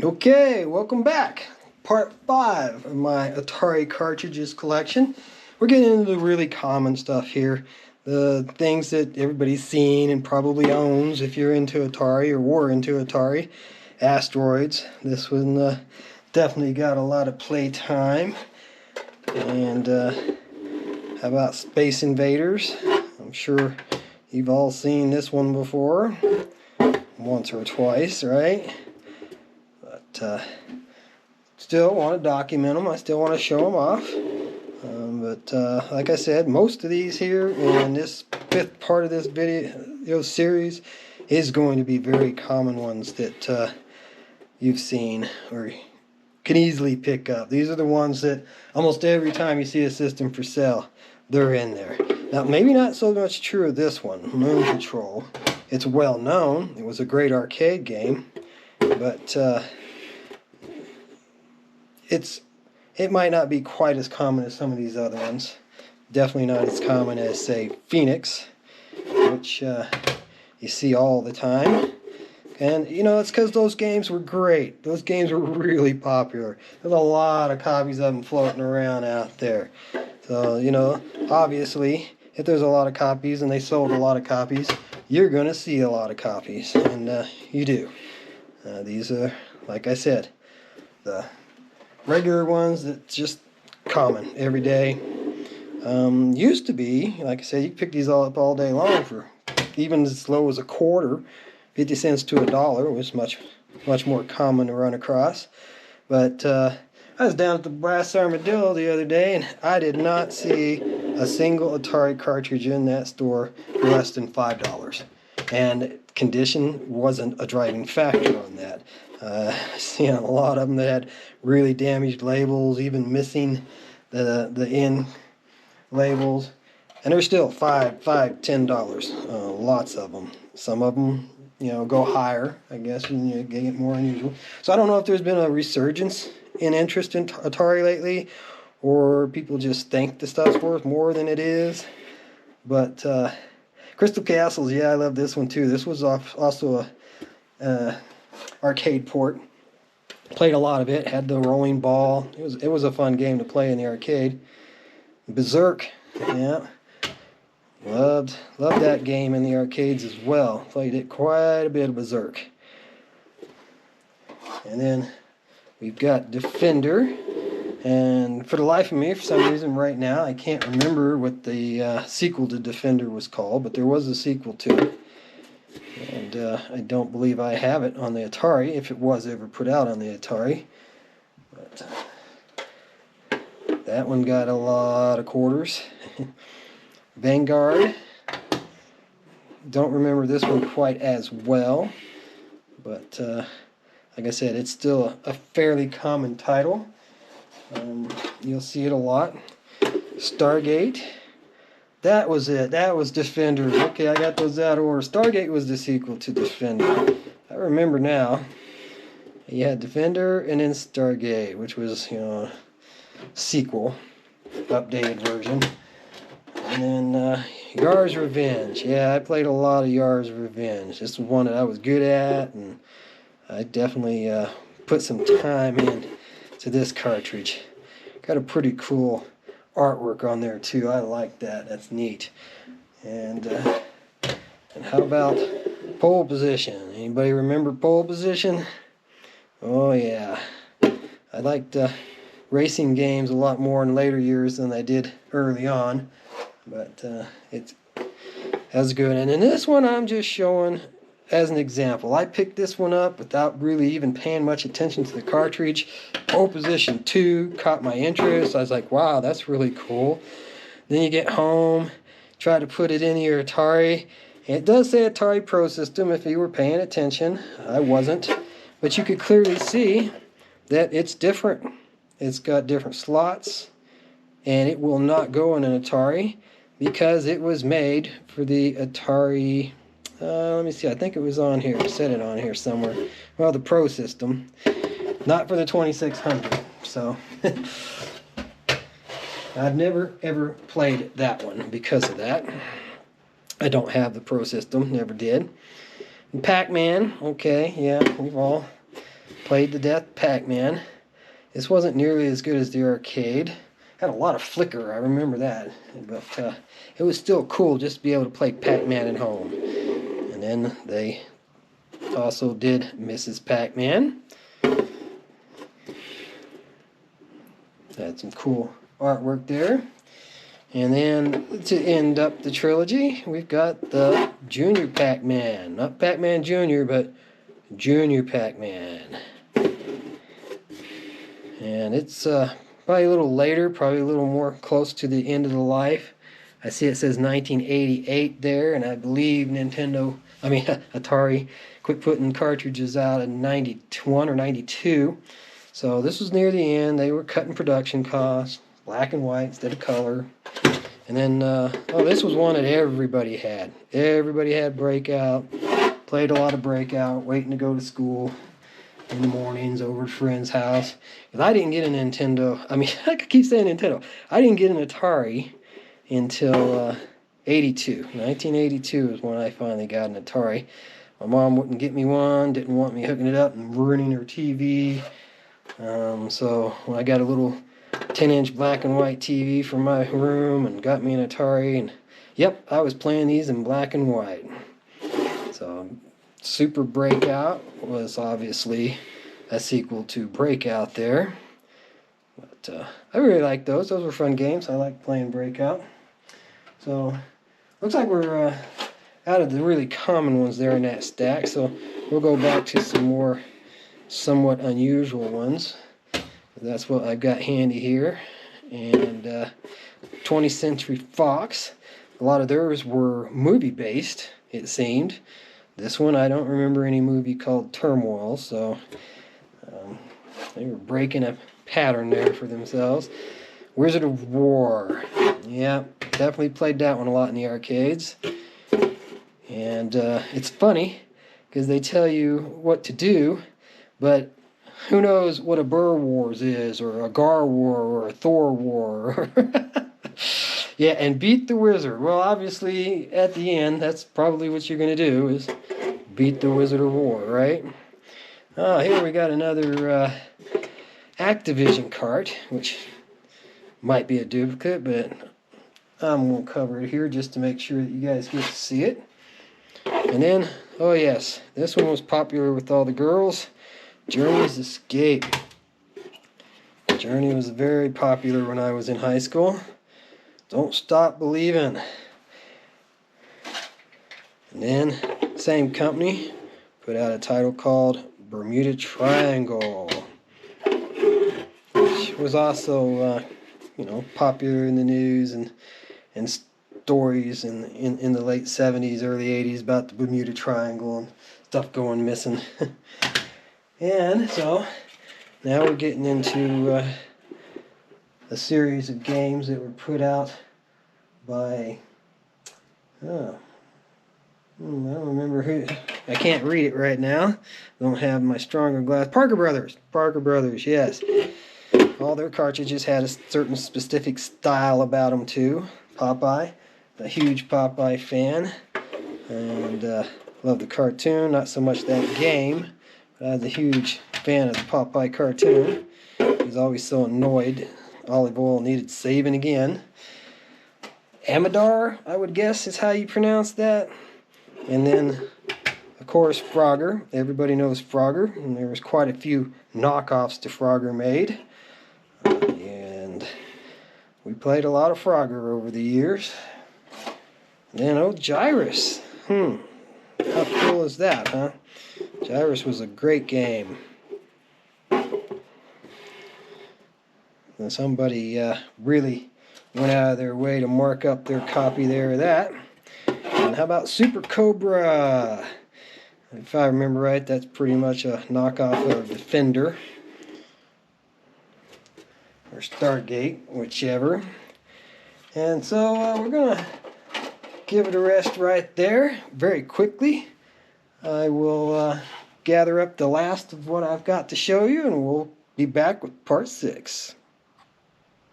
Okay, welcome back. Part 5 of my Atari cartridges collection. We're getting into the really common stuff here. The things that everybody's seen and probably owns if you're into Atari or were into Atari. Asteroids. This one definitely got a lot of play time. And how about Space Invaders? I'm sure you've all seen this one before. Once or twice, right? But still want to document them. I still want to show them off. But like I said, most of these here in this 5th part of this video series is going to be very common ones that you've seen or can easily pick up. These are the ones that almost every time you see a system for sale, they're in there. Now, maybe not so much true of this one, Moon Patrol. It's well known. It was a great arcade game, but it might not be quite as common as some of these other ones. Definitely not as common as, say, Phoenix, which you see all the time. And, you know, it's because those games were great. Those games were really popular. There's a lot of copies of them floating around out there. So, you know, obviously, if there's a lot of copies and they sold a lot of copies, you're going to see a lot of copies. And you do. These are, like I said, the regular ones that's just common every day. Used to be, like I said, you could pick these all up all day long for even as low as a quarter, 50 cents to $1. It was much more common to run across. But I was down at the Brass Armadillo the other day, and I did not see a single Atari cartridge in that store for less than $5. And condition wasn't a driving factor on that. I've seen a lot of them that had really damaged labels, even missing the end labels, and they're still $5, $10. Lots of them. Some of them, you know, go higher, I guess, when you get more unusual. So I don't know if there's been a resurgence in interest in Atari lately, or people just think the stuff's worth more than it is. But Crystal Castles, yeah, I love this one too. This was also a arcade port. Played a lot of it. Had the rolling ball. It was a fun game to play in the arcade. Berserk, yeah, loved that game in the arcades as well. Played it quite a bit of Berserk. And then we've got Defender. And for the life of me, for some reason right now, I can't remember what the sequel to Defender was called, but there was a sequel to it. And I don't believe I have it on the Atari, if it was ever put out on the Atari. But that one got a lot of quarters. Vanguard. Don't remember this one quite as well. But like I said, it's still a fairly common title. You'll see it a lot. Stargate. That was it. That was Defender. Okay, I got those out of order. Stargate was the sequel to Defender. I remember now. You had Defender and then Stargate, which was, you know, sequel, updated version. And then Yar's Revenge. Yeah, I played a lot of Yar's Revenge. This was one that I was good at, and I definitely put some time in to this cartridge. Got a pretty cool artwork on there too. I like that. That's neat. And how about Pole Position? Anybody remember Pole Position? Oh yeah. I liked racing games a lot more in later years than I did early on. But that was good. And in this one I'm just showing as an example. I picked this one up without really even paying much attention to the cartridge. Pole Position 2 caught my interest. I was like, wow, that's really cool. Then you get home, try to put it in your Atari. And it does say Atari Pro System if you were paying attention. I wasn't. But you could clearly see that it's different. It's got different slots. And it will not go in an Atari because it was made for the Atari... let me see, I think it was on here. I said it on here somewhere. Well, the Pro System. Not for the 2600. So, I've never, ever played that one because of that. I don't have the Pro System. Never did. And Pac-Man. Okay, yeah, we've all Played to death Pac-Man. This wasn't nearly as good as the arcade. Had a lot of flicker, I remember that. But it was still cool just to be able to play Pac-Man at home. And then they also did Mrs. Pac-Man. Had some cool artwork there. And then to end up the trilogy, we've got the Junior Pac-Man. Not Pac-Man Jr., but Junior Pac-Man. And it's probably a little later, probably a little more close to the end of the life. I see it says 1988 there, and I believe Atari quit putting cartridges out in 91 or 92. So this was near the end. They were cutting production costs, black and white instead of color. And then, this was one that everybody had. Everybody had Breakout. Played a lot of Breakout, waiting to go to school in the mornings over at a friend's house. Because I didn't get a Nintendo. I keep saying Nintendo. I didn't get an Atari until 82. 1982 is when I finally got an Atari. My mom wouldn't get me one, didn't want me hooking it up and ruining her TV. So when I got a little 10-inch black and white TV for my room and got me an Atari, and yep, I was playing these in black and white. So Super Breakout was obviously a sequel to Breakout there. But I really liked those. Those were fun games. I like playing Breakout. So looks like we're out of the really common ones there in that stack. So we'll go back to some more somewhat unusual ones. That's what I've got handy here. And 20th Century Fox. A lot of theirs were movie-based, it seemed. This one, I don't remember any movie called Turmoil, so they were breaking a pattern there for themselves. Wizard of War. Yeah, definitely played that one a lot in the arcades. And it's funny, because they tell you what to do, but who knows what a Burr Wars is, or a Gar War, or a Thor War. Yeah, and beat the wizard. Well, obviously, at the end, that's probably what you're going to do, is beat the Wizard of War, right? Oh, here we got another Activision cart, which might be a duplicate, but I'm going to cover it here just to make sure that you guys get to see it. And then, oh yes, this one was popular with all the girls. Journey's Escape. Journey was very popular when I was in high school. Don't Stop Believin'. And then, same company put out a title called Bermuda Triangle, which was also, popular in the news and stories in the late 70s, early 80s about the Bermuda Triangle and stuff going missing. And so, now we're getting into a series of games that were put out by, I don't remember who, I can't read it right now, don't have my stronger glass. Parker Brothers, yes. All their cartridges had a certain specific style about them too. Popeye, a huge Popeye fan, and love the cartoon, not so much that game, but I was a huge fan of the Popeye cartoon. He was always so annoyed. Olive oil needed saving again. Amador, I would guess, is how you pronounce that. And then, of course, Frogger. Everybody knows Frogger, and there was quite a few knockoffs to Frogger made. And we played a lot of Frogger over the years. And then, Gyrus. How cool is that, huh? Gyrus was a great game. And somebody really went out of their way to mark up their copy there of that. And how about Super Cobra? If I remember right, that's pretty much a knockoff of Defender. Or Stargate, whichever. And so we're going to give it a rest right there very quickly. I will gather up the last of what I've got to show you, and we'll be back with part 6.